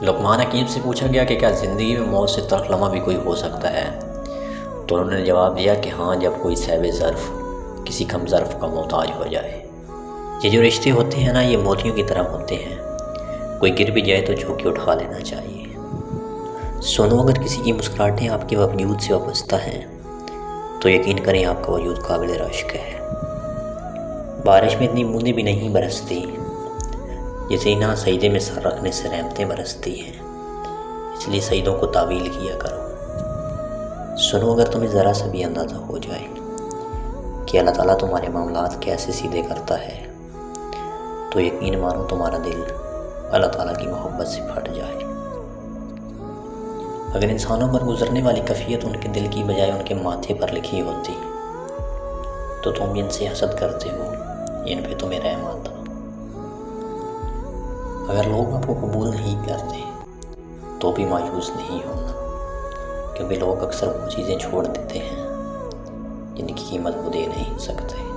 لقمان حکیم سے پوچھا گیا کہ کیا زندگی میں موت سے تلخ لمحہ بھی کوئی ہو سکتا ہے؟ تو انہوں نے جواب دیا کہ ہاں، جب کوئی صاحب ظرف کسی کم ظرف کا محتاج ہو جائے۔ یہ جو رشتے ہوتے ہیں نا، یہ موتیوں کی طرح ہوتے ہیں، کوئی گر بھی جائے تو جھوک کے اٹھا لینا چاہیے۔ سنو، اگر کسی کی مسکراہٹیں آپ کے وجود سے وابستہ ہیں تو یقین کریں آپ کا وجود قابل رشک ہے۔ بارش میں اتنی بوندیں بھی نہیں برستی جیسے نہ سجدے میں سر رکھنے سے رحمتیں برستی ہیں، اس لیے سجدوں کو تعویل کیا کرو۔ سنو، اگر تمہیں ذرا سا بھی اندازہ ہو جائے کہ اللہ تعالیٰ تمہارے معاملات کیسے سیدھے کرتا ہے تو یقین مانو تمہارا دل اللہ تعالیٰ کی محبت سے پھٹ جائے۔ اگر انسانوں پر گزرنے والی کیفیت ان کے دل کی بجائے ان کے ماتھے پر لکھی ہوتی تو تم جن سے حسد کرتے ہو ان پہ تمہیں رحم آتا۔ اگر لوگ آپ کو قبول نہیں کرتے تو بھی مایوس نہیں ہونا، کیونکہ لوگ اکثر وہ چیزیں چھوڑ دیتے ہیں جن کی قیمت وہ دے نہیں سکتے۔